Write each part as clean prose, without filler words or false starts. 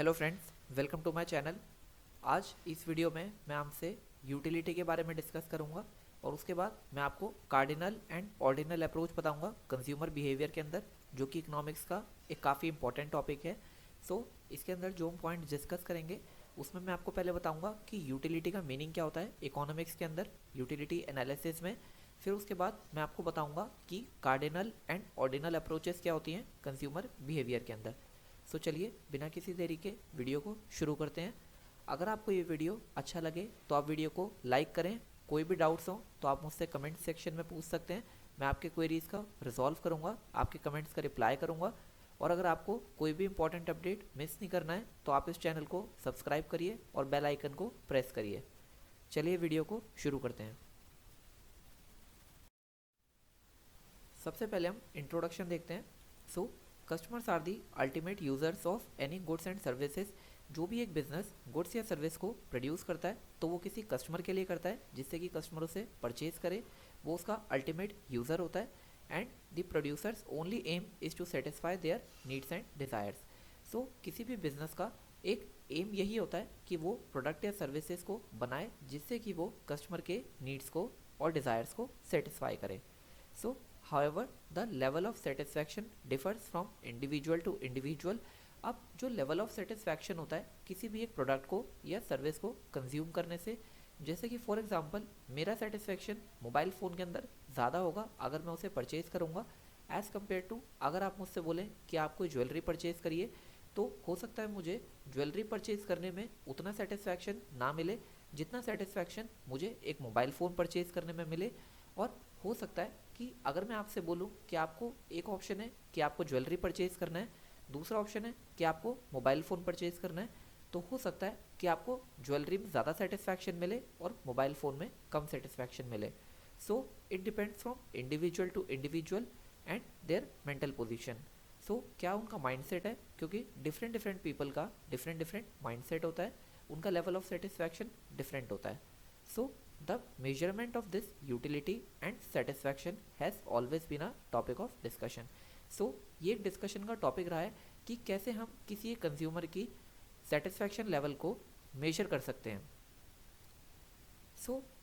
Hello friends, welcome to my channel. आज इस video में मैं आपसे यूटिलिटी के बारे में डिस्कस करूंगा और उसके बाद मैं आपको कार्डिनल एंड ऑर्डिनल अप्रोच बताऊंगा कंज्यूमर बिहेवियर के अंदर, जो कि इकोनॉमिक्स का एक काफ़ी इंपॉर्टेंट टॉपिक है। इसके अंदर जो हम पॉइंट डिस्कस करेंगे उसमें मैं आपको पहले बताऊंगा कि यूटिलिटी का मीनिंग क्या होता है इकोनॉमिक्स के अंदर यूटिलिटी एनालिसिस में। फिर उसके बाद मैं आपको बताऊंगा कि कार्डिनल एंड ऑर्डिनल अप्रोचेस क्या होती हैं कंज्यूमर बिहेवियर के अंदर। चलिए बिना किसी देरी के वीडियो को शुरू करते हैं। अगर आपको ये वीडियो अच्छा लगे तो आप वीडियो को लाइक करें। कोई भी डाउट्स हो तो आप मुझसे कमेंट सेक्शन में पूछ सकते हैं। मैं आपके क्वेरीज का रिजॉल्व करूंगा, आपके कमेंट्स का रिप्लाई करूंगा। और अगर आपको कोई भी इंपॉर्टेंट अपडेट मिस नहीं करना है तो आप इस चैनल को सब्सक्राइब करिए और बेल आइकन को प्रेस करिए। चलिए वीडियो को शुरू करते हैं। सबसे पहले हम इंट्रोडक्शन देखते हैं। Customers are the ultimate users of any goods and services. जो भी एक बिजनेस गुड्स या सर्विस को प्रोड्यूस करता है तो वो किसी कस्टमर के लिए करता है, जिससे कि कस्टमर उसे परचेज करे। वो उसका अल्टीमेट यूज़र होता है and the producers only aim is to satisfy their needs and desires. किसी भी बिजनेस का एक एम यही होता है कि वो प्रोडक्ट या सर्विसेज को बनाए जिससे कि वो कस्टमर के नीड्स को और डिज़ायर्स को सेटिस्फाई करे। However, the level of satisfaction differs from individual to individual. अब जो लेवल ऑफ सेटिस्फैक्शन होता है किसी भी एक प्रोडक्ट को या सर्विस को कंज्यूम करने से, जैसे कि फॉर एग्जांपल मेरा सेटिस्फैक्शन मोबाइल फ़ोन के अंदर ज़्यादा होगा अगर मैं उसे परचेज़ करूँगा एज़ कम्पेयर टू अगर आप मुझसे बोलें कि आप कोई ज्वेलरी परचेज़ करिए, तो हो सकता है मुझे ज्वेलरी परचेज़ करने में उतना सेटिस्फैक्शन ना मिले जितना सेटिस्फैक्शन मुझे एक मोबाइल फ़ोन परचेज़ करने में मिले। और हो सकता है कि अगर मैं आपसे बोलूं कि आपको एक ऑप्शन है कि आपको ज्वेलरी परचेज़ करना है, दूसरा ऑप्शन है कि आपको मोबाइल फ़ोन परचेज़ करना है, तो हो सकता है कि आपको ज्वेलरी में ज़्यादा सेटिस्फैक्शन मिले और मोबाइल फ़ोन में कम सेटिस्फैक्शन मिले। It depends from individual to individual and their mental position. क्या उनका माइंडसेट है, क्योंकि डिफरेंट डिफरेंट पीपल का डिफरेंट डिफरेंट माइंडसेट होता है, उनका लेवल ऑफ सेटिस्फैक्शन डिफरेंट होता है। The measurement of this utility and satisfaction has always been a topic of discussion. ये एक डिस्कशन का टॉपिक रहा है कि कैसे हम किसी कंज्यूमर की सेटिस्फैक्शन लेवल को मेजर कर सकते हैं।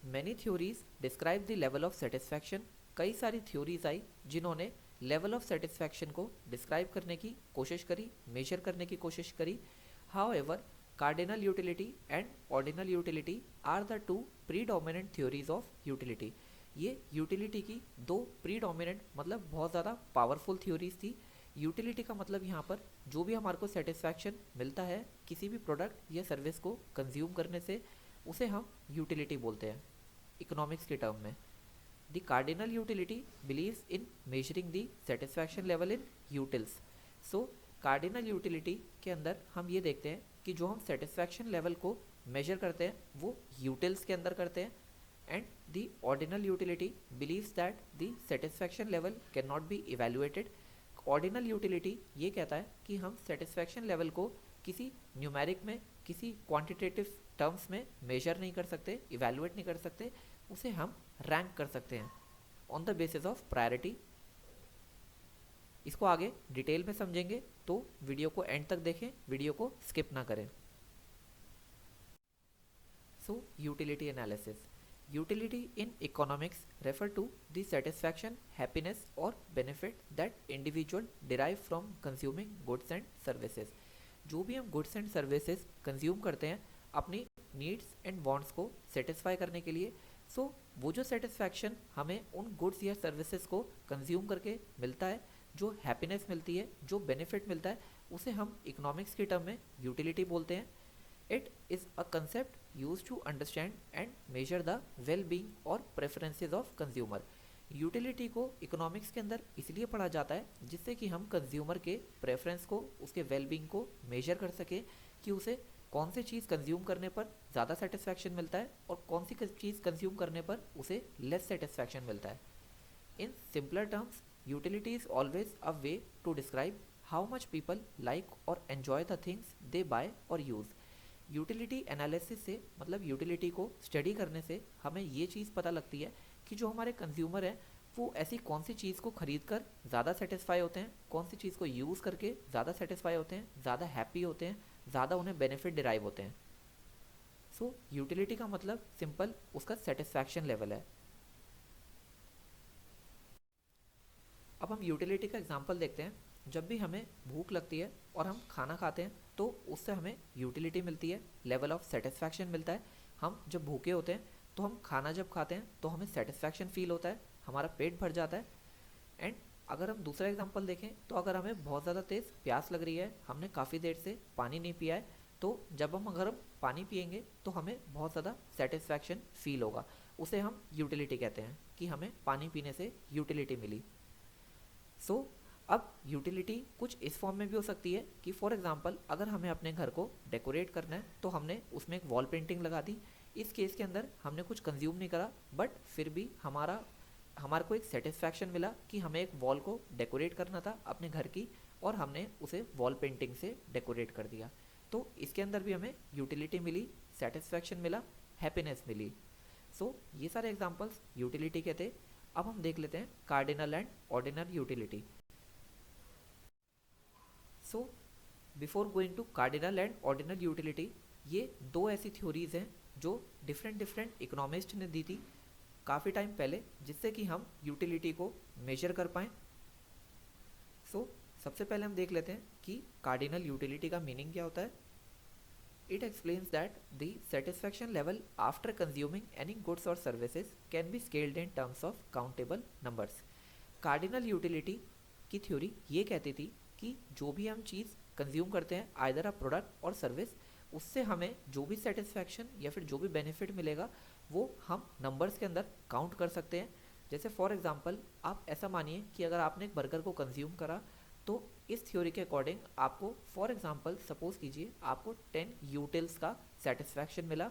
Many theories describe the level of satisfaction. कई सारी थ्योरीज आई जिन्होंने लेवल ऑफ सेटिस्फैक्शन को डिस्क्राइब करने की कोशिश करी, मेजर करने की कोशिश करी। However, cardinal utility and ordinal utility are the two predominant theories of utility. ये यूटिलिटी की दो प्रीडोमिनेंट मतलब बहुत ज़्यादा पावरफुल थ्योरीज थी। यूटिलिटी का मतलब यहाँ पर जो भी हमारे को सेटिस्फैक्शन मिलता है किसी भी प्रोडक्ट या सर्विस को कंज्यूम करने से, उसे हम यूटिलिटी बोलते हैं इकोनॉमिक्स के टर्म में। The cardinal utility believes in measuring the satisfaction level in utils. Cardinal utility के अंदर हम ये देखते हैं कि जो हम सेटिस्फैक्शन लेवल को मेजर करते हैं वो यूटिल्स के अंदर करते हैं। And the ordinal utility believes that the satisfaction level can not be evaluated. Ordinal utility ये कहता है कि हम सेटिस्फैक्शन लेवल को किसी न्यूमेरिक में, किसी क्वांटिटेटिव टर्म्स में मेजर नहीं कर सकते, इवेल्युएट नहीं कर सकते, उसे हम रैंक कर सकते हैं on the basis of priority. इसको आगे डिटेल में समझेंगे तो वीडियो को एंड तक देखें, वीडियो को स्किप ना करें। Utility analysis. Utility in economics refer to the satisfaction, happiness और benefit that individual derive from consuming goods and services. जो भी हम गुड्स एंड सर्विसेज कंज्यूम करते हैं अपनी नीड्स एंड वांट्स को सेटिस्फाई करने के लिए, वो जो सेटिस्फैक्शन हमें उन गुड्स या सर्विसेज को कंज्यूम करके मिलता है, जो हैप्पीनेस मिलती है, जो बेनिफिट मिलता है, उसे हम इकोनॉमिक्स के टर्म में यूटिलिटी बोलते हैं। It is a concept use to understand and measure the well being और प्रेफरेंसेस ऑफ कंज्यूमर। यूटिलिटी को इकोनॉमिक्स के अंदर इसलिए पढ़ा जाता है जिससे कि हम कंज्यूमर के प्रेफरेंस को, उसके वेल बीइंग को मेजर कर सकें कि उसे कौन सी चीज़ कंज्यूम करने पर ज़्यादा सेटिस्फैक्शन मिलता है और कौन सी चीज़ कंज्यूम करने पर उसे लेस सेटिस्फैक्शन मिलता है। In simpler terms, utility is always a way to describe how much people like or enjoy the things they buy or use. Utility analysis से मतलब यूटिलिटी को स्टडी करने से हमें ये चीज़ पता लगती है कि जो हमारे कंज्यूमर हैं वो ऐसी कौन सी चीज़ को खरीद कर ज़्यादा सेटिस्फाई होते हैं, कौन सी चीज़ को यूज़ करके ज़्यादा सेटिस्फाई होते हैं, ज़्यादा हैप्पी होते हैं, ज़्यादा उन्हें बेनिफिट डिराइव होते हैं। सो यूटिलिटी का मतलब सिंपल उसका सेटिस्फैक्शन लेवल है। अब हम यूटिलिटी का एग्जांपल देखते हैं। जब भी हमें भूख लगती है और हम खाना खाते हैं तो उससे हमें यूटिलिटी मिलती है, लेवल ऑफ सेटिस्फैक्शन मिलता है। हम जब भूखे होते हैं तो हम खाना जब खाते हैं तो हमें सेटिस्फैक्शन फील होता है, हमारा पेट भर जाता है। एंड अगर हम दूसरा एग्जांपल देखें तो अगर हमें बहुत ज़्यादा तेज़ प्यास लग रही है, हमने काफ़ी देर से पानी नहीं पिया है, तो जब हम अगर हम पानी पियेंगे तो हमें बहुत ज़्यादा सेटिस्फैक्शन फील होगा। उसे हम यूटिलिटी कहते हैं कि हमें पानी पीने से यूटिलिटी मिली। अब यूटिलिटी कुछ इस फॉर्म में भी हो सकती है कि फॉर एग्जांपल अगर हमें अपने घर को डेकोरेट करना है तो हमने उसमें एक वॉल पेंटिंग लगा दी। इस केस के अंदर हमने कुछ कंज्यूम नहीं करा, बट फिर भी हमारे को एक सेटिस्फैक्शन मिला कि हमें एक वॉल को डेकोरेट करना था अपने घर की, और हमने उसे वॉल पेंटिंग से डेकोरेट कर दिया। तो इसके अंदर भी हमें यूटिलिटी मिली, सेटिस्फैक्शन मिला, हैप्पीनेस मिली। ये सारे एग्जांपल्स यूटिलिटी के थे। अब हम देख लेते हैं cardinal and ordinal utility. Before going to cardinal and ordinal utility, ये दो ऐसी थ्योरीज हैं जो डिफरेंट इकोनॉमिस्ट ने दी थी काफ़ी टाइम पहले, जिससे कि हम यूटिलिटी को मेजर कर पाएँ। सबसे पहले हम देख लेते हैं कि कार्डिनल यूटिलिटी का मीनिंग क्या होता है। It explains that the satisfaction level after consuming any goods और services can be scaled in terms of countable numbers. Cardinal utility की थ्योरी ये कहती थी कि जो भी हम चीज़ कंज्यूम करते हैं, आइदर अ प्रोडक्ट और सर्विस, उससे हमें जो भी सेटिस्फैक्शन या फिर जो भी बेनिफिट मिलेगा वो हम नंबर्स के अंदर काउंट कर सकते हैं। जैसे फॉर एग्जांपल आप ऐसा मानिए कि अगर आपने एक बर्गर को कंज्यूम करा तो इस थ्योरी के अकॉर्डिंग आपको फॉर एग्जांपल सपोज कीजिए आपको 10 यूटिल्स का सेटिस्फैक्शन मिला।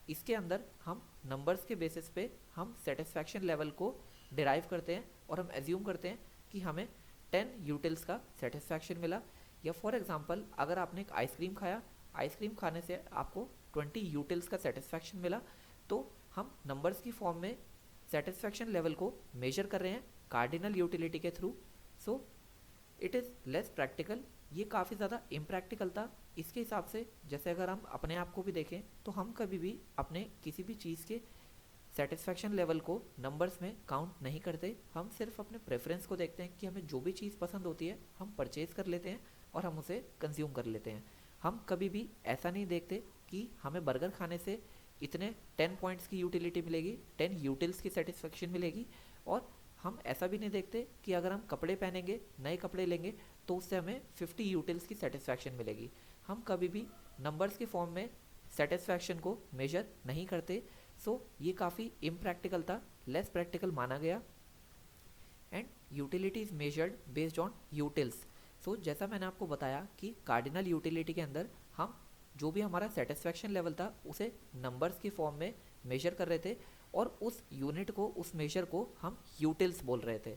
इसके अंदर हम नंबर्स के बेसिस पे हम सेटिस्फैक्शन लेवल को डिराइव करते हैं और हम एज्यूम करते हैं कि हमें 10 यूटिल्स का सेटिस्फैक्शन मिला। या फॉर एग्जांपल अगर आपने एक आइसक्रीम खाया, आइसक्रीम खाने से आपको 20 यूटिल्स का सेटिस्फैक्शन मिला, तो हम नंबर्स की फॉर्म में सेटिस्फैक्शन लेवल को मेजर कर रहे हैं कार्डिनल यूटिलिटी के through. It is less practical, ये काफ़ी ज़्यादा इम्प्रैक्टिकल था। इसके हिसाब से जैसे अगर हम अपने आप को भी देखें तो हम कभी भी अपने किसी भी चीज़ के सेटिस्फैक्शन लेवल को नंबर्स में काउंट नहीं करते। हम सिर्फ अपने प्रेफरेंस को देखते हैं कि हमें जो भी चीज़ पसंद होती है हम परचेज़ कर लेते हैं और हम उसे कंज्यूम कर लेते हैं। हम कभी भी ऐसा नहीं देखते कि हमें बर्गर खाने से इतने 10 पॉइंट्स की यूटिलिटी मिलेगी, 10 यूटिल्स की सेटिस्फैक्शन मिलेगी। और हम ऐसा भी नहीं देखते कि अगर हम कपड़े पहनेंगे, नए कपड़े लेंगे, तो उससे हमें 50 यूटिल्स की सेटिस्फैक्शन मिलेगी। हम कभी भी नंबर्स के फॉर्म में सेटिस्फैक्शन को मेजर नहीं करते। ये काफ़ी इम्प्रैक्टिकल था, लेस प्रैक्टिकल माना गया। And utility is measured based on utils. जैसा मैंने आपको बताया कि कार्डिनल यूटिलिटी के अंदर हम जो भी हमारा सेटिस्फैक्शन लेवल था उसे नंबर्स की फॉर्म में मेजर कर रहे थे और उस यूनिट को, उस मेजर को हम यूटिल्स बोल रहे थे।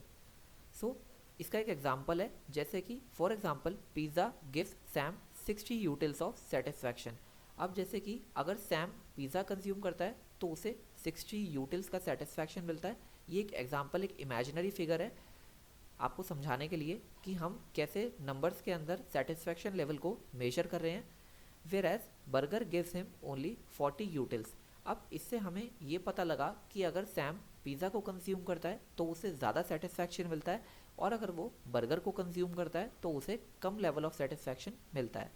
इसका एक एग्जांपल है, जैसे कि for example pizza gives Sam 60 utils of satisfaction. अब जैसे कि अगर सैम पिज़्ज़ा कंज्यूम करता है तो उसे 60 यूटिल्स का सेटिस्फैक्शन मिलता है। ये एक एग्जांपल, एक इमेजिनरी फिगर है आपको समझाने के लिए कि हम कैसे नंबर्स के अंदर सेटिस्फैक्शन लेवल को मेजर कर रहे हैं। Whereas burger gives him only 40 utils. अब इससे हमें ये पता लगा कि अगर सैम पिज़्ज़ा को कंज्यूम करता है तो उसे ज़्यादा सेटिस्फैक्शन मिलता है, और अगर वो बर्गर को कंज्यूम करता है तो उसे कम लेवल ऑफ सेटिस्फैक्शन मिलता है।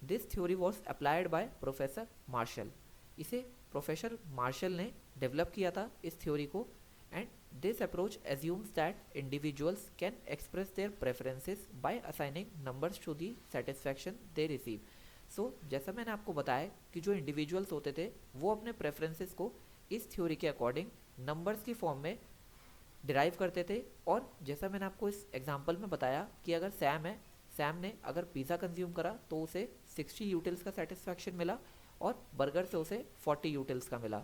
This theory was applied by professor Marshall. इसे प्रोफेसर मार्शल ने डेवलप किया था इस थ्योरी को। And this approach assumes that individuals can express their preferences by assigning numbers to the satisfaction they receive. जैसा मैंने आपको बताया कि जो इंडिविजुअल्स होते थे वो अपने प्रेफरेंसेस को इस थ्योरी के अकॉर्डिंग नंबर्स की फॉर्म में डिराइव करते थे। और जैसा मैंने आपको इस एग्जांपल में बताया कि अगर सैम है, सैम ने अगर पिज़्ज़ा कंज्यूम करा तो उसे 60 यूटिल्स का सेटिस्फैक्शन मिला और बर्गर से उसे 40 यूटिल्स का मिला।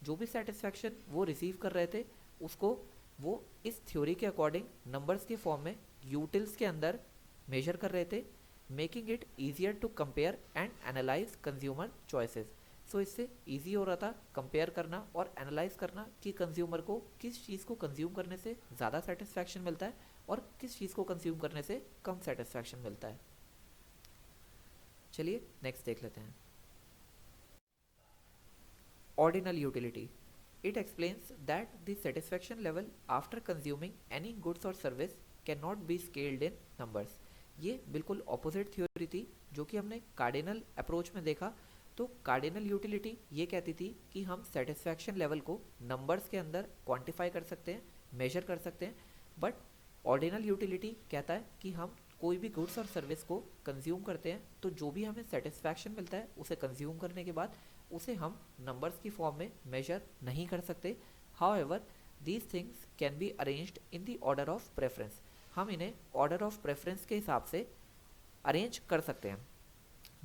जो भी सेटिस्फैक्शन वो रिसीव कर रहे थे उसको वो इस थ्योरी के अकॉर्डिंग नंबर्स के फॉर्म में यूटिल्स के अंदर मेजर कर रहे थे, making it easier to compare and analyse consumer choices. इससे ईजी हो रहा था कंपेयर करना और एनालाइज करना कि कंज्यूमर को किस चीज़ को कंज्यूम करने से ज़्यादा सेटिस्फैक्शन मिलता है और किस चीज़ को कंज्यूम करने से कम सेटिस्फैक्शन मिलता है। चलिए नेक्स्ट देख लेते हैं। Ordinal utility. It explains that the satisfaction level after consuming any goods or service cannot be scaled in numbers. ये बिल्कुल ऑपोजिट थ्योरी थी जो कि हमने कार्डिनल अप्रोच में देखा। तो कार्डिनल यूटिलिटी ये कहती थी कि हम सेटिस्फैक्शन लेवल को नंबर्स के अंदर क्वांटिफाई कर सकते हैं, मेजर कर सकते हैं। बट ऑर्डिनल यूटिलिटी कहता है कि हम कोई भी गुड्स और सर्विस को कंज्यूम करते हैं तो जो भी हमें सेटिस्फैक्शन मिलता है उसे कंज्यूम करने के बाद उसे हम नंबर्स की फॉर्म में मेजर नहीं कर सकते। However these things can be arranged in the order of preference. हम इन्हें ऑर्डर ऑफ प्रेफरेंस के हिसाब से अरेंज कर सकते हैं।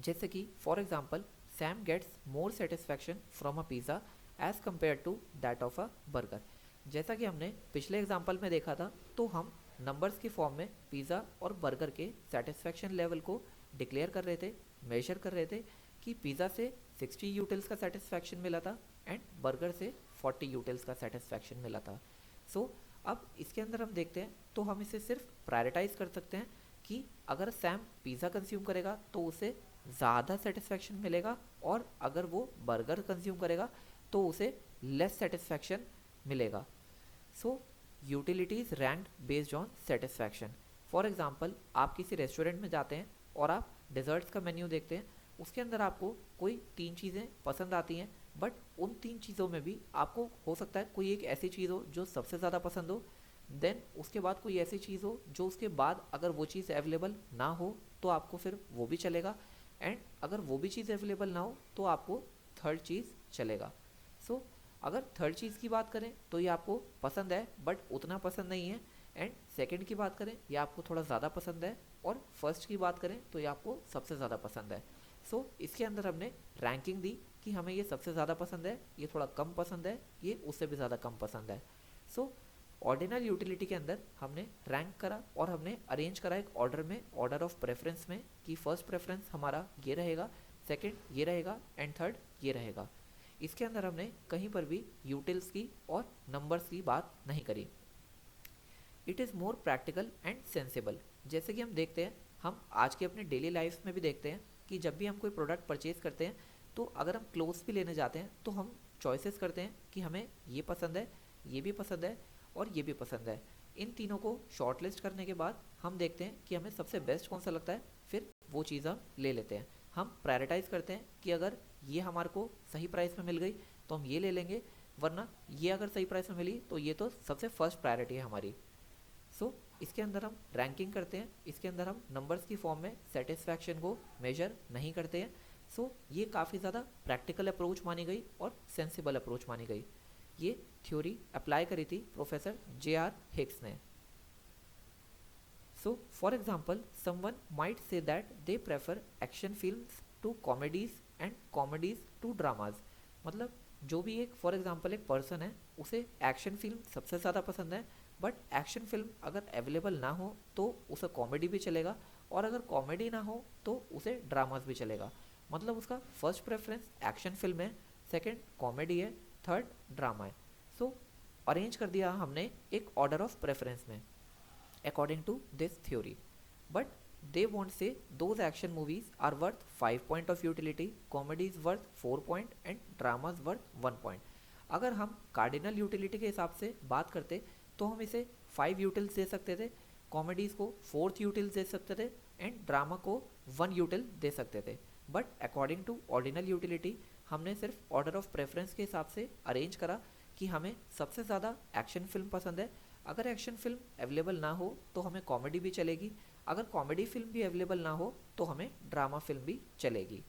जैसे कि for example Sam gets more satisfaction from a pizza as compare to that of a burger. जैसा कि हमने पिछले एग्जांपल में देखा था, तो हम नंबर्स की फॉर्म में पिज़्ज़ा और बर्गर के सेटिस्फैक्शन लेवल को डिक्लेयर कर रहे थे, मेजर कर रहे थे कि पिज़्ज़ा से 60 यूटिल्स का सेटिस्फैक्शन मिला था एंड बर्गर से 40 यूटिल्स का सेटिस्फैक्शन मिला था। सो अब इसके अंदर हम देखते हैं तो हम इसे सिर्फ प्रायोरिटाइज कर सकते हैं कि अगर सैम पिज़्ज़ा कंज्यूम करेगा तो उसे ज़्यादा सेटिस्फैक्शन मिलेगा और अगर वो बर्गर कंज्यूम करेगा तो उसे लेस सेटिस्फैक्शन मिलेगा। So utilities rank based on satisfaction. For example आप किसी रेस्टोरेंट में जाते हैं और आप डिज़र्ट्स का मेन्यू देखते हैं, उसके अंदर आपको कोई 3 चीज़ें पसंद आती हैं, बट उन 3 चीज़ों में भी आपको हो सकता है कोई एक ऐसी चीज़ हो जो सबसे ज़्यादा पसंद हो, देन उसके बाद कोई ऐसी चीज़ हो जो उसके बाद अगर वो चीज़ अवेलेबल ना हो तो आपको फिर वो भी चलेगा, एंड अगर वो भी चीज़ अवेलेबल ना हो तो आपको थर्ड चीज़ चलेगा। सो अगर थर्ड चीज़ की बात करें तो ये आपको पसंद है बट उतना पसंद नहीं है, एंड सेकंड की बात करें ये आपको थोड़ा ज़्यादा पसंद है, और फर्स्ट की बात करें तो ये आपको सबसे ज़्यादा पसंद है। सो इसके अंदर हमने रैंकिंग दी कि हमें ये सबसे ज़्यादा पसंद है, ये थोड़ा कम पसंद है, ये उससे भी ज़्यादा कम पसंद है। सो ऑर्डिनल यूटिलिटी के अंदर हमने रैंक करा और हमने अरेंज करा एक ऑर्डर में, ऑर्डर ऑफ प्रेफरेंस में, कि फर्स्ट प्रेफरेंस हमारा ये रहेगा, सेकंड ये रहेगा एंड थर्ड ये रहेगा। इसके अंदर हमने कहीं पर भी यूटिल्स की और नंबर्स की बात नहीं करी। It is more practical and sensible. जैसे कि हम देखते हैं, हम आज के अपने डेली लाइफ में भी देखते हैं कि जब भी हम कोई प्रोडक्ट परचेज करते हैं तो अगर हम क्लोथ्स भी लेने जाते हैं तो हम चॉइसेस करते हैं कि हमें ये पसंद है, ये भी पसंद है और ये भी पसंद है। इन तीनों को शॉर्टलिस्ट करने के बाद हम देखते हैं कि हमें सबसे बेस्ट कौन सा लगता है, फिर वो चीज़ हम ले लेते हैं। हम प्रायोरिटाइज करते हैं कि अगर ये हमारे को सही प्राइस में मिल गई तो हम ये ले लेंगे, वरना ये अगर सही प्राइस में मिली तो ये तो सबसे फर्स्ट प्रायोरिटी है हमारी। सो इसके अंदर हम रैंकिंग करते हैं, इसके अंदर हम नंबर्स की फॉर्म में सेटिस्फैक्शन को मेजर नहीं करते हैं। सो ये काफ़ी ज़्यादा प्रैक्टिकल अप्रोच मानी गई और सेंसिबल अप्रोच मानी गई। ये थ्योरी अप्लाई करी थी प्रोफेसर J.R. हिक्स ने। So for example someone might say that they prefer action films to comedies and comedies to dramas. मतलब जो भी एक फॉर एग्जाम्पल एक पर्सन है उसे एक्शन फिल्म सबसे ज़्यादा पसंद है, बट एक्शन फिल्म अगर अवेलेबल ना हो तो उसे कॉमेडी भी चलेगा, और अगर कॉमेडी ना हो तो उसे ड्रामास भी चलेगा। मतलब उसका फर्स्ट प्रेफरेंस एक्शन फिल्म है, सेकंड कॉमेडी है, थर्ड ड्रामा है। सो अरेंज कर दिया हमने एक ऑर्डर ऑफ प्रेफरेंस में according to this theory. But they won't say those action movies are worth 5 point of utility, comedy is worth 4 point and drama is worth 1 point। अगर हम cardinal utility के हिसाब से बात करते तो हम इसे 5 यूटिल्स दे सकते थे, कॉमेडीज़ को 4th यूटिल्स दे सकते थे एंड ड्रामा को 1 यूटिल दे सकते थे। But according to ordinal utility हमने सिर्फ ऑर्डर ऑफ प्रेफरेंस के हिसाब से अरेंज करा कि हमें सबसे ज़्यादा एक्शन फिल्म पसंद है। अगर एक्शन फिल्म अवेलेबल ना हो तो हमें कॉमेडी भी चलेगी, अगर कॉमेडी फिल्म भी अवेलेबल ना हो तो हमें ड्रामा फिल्म भी चलेगी।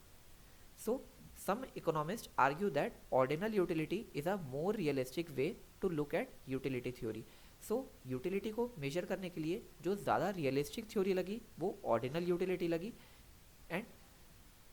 So some economist argue that ordinal utility is a more realistic way to look at utility theory. So utility को मेजर करने के लिए जो ज़्यादा रियलिस्टिक थ्योरी लगी वो ऑर्डिनल यूटिलिटी लगी, एंड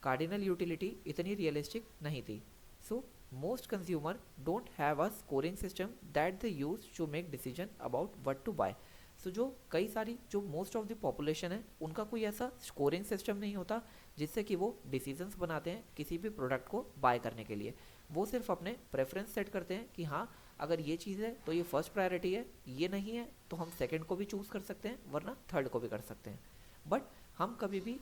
कार्डिनल यूटिलिटी इतनी रियलिस्टिक नहीं थी। सो most consumer don't have a scoring system that they use to make decision about what to buy। सो जो कई सारी जो मोस्ट ऑफ द पॉपुलेशन है उनका कोई ऐसा स्कोरिंग सिस्टम नहीं होता जिससे कि वो डिसीजंस बनाते हैं किसी भी प्रोडक्ट को बाय करने के लिए। वो सिर्फ अपने प्रेफरेंस सेट करते हैं कि हाँ अगर ये चीज़ है तो ये फर्स्ट प्रायोरिटी है, ये नहीं है तो हम सेकंड को भी चूज़ कर सकते हैं वरना थर्ड को भी कर सकते हैं। बट हम कभी भी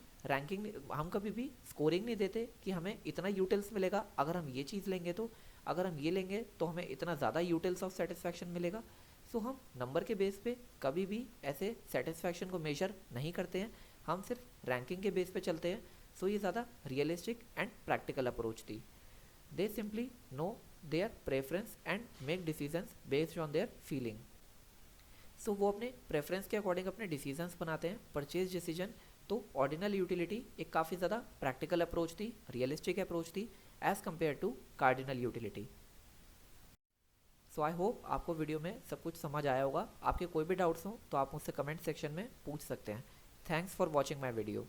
हम कभी भी स्कोरिंग नहीं देते कि हमें इतना यूटिल्स मिलेगा अगर हम ये चीज़ लेंगे, तो अगर हम ये लेंगे तो हमें इतना ज़्यादा यूटिल्स ऑफ सेटिस्फैक्शन मिलेगा। सो हम नंबर के बेस पे कभी भी ऐसे सेटिस्फैक्शन को मेजर नहीं करते हैं, हम सिर्फ रैंकिंग के बेस पे चलते हैं। सो ये ज़्यादा रियलिस्टिक एंड प्रैक्टिकल अप्रोच थी। They simply know their preference and make decisions based on their feeling. So वो अपने प्रेफरेंस के अकॉर्डिंग अपने डिसीजंस बनाते हैं, परचेज डिसीजन। तो ऑर्डिनल यूटिलिटी एक काफ़ी ज़्यादा प्रैक्टिकल अप्रोच थी, रियलिस्टिक अप्रोच थी as compare to cardinal utility. So I hope आपको वीडियो में सब कुछ समझ आया होगा। आपके कोई भी डाउट्स हो तो आप मुझसे कमेंट सेक्शन में पूछ सकते हैं। Thanks for watching my video.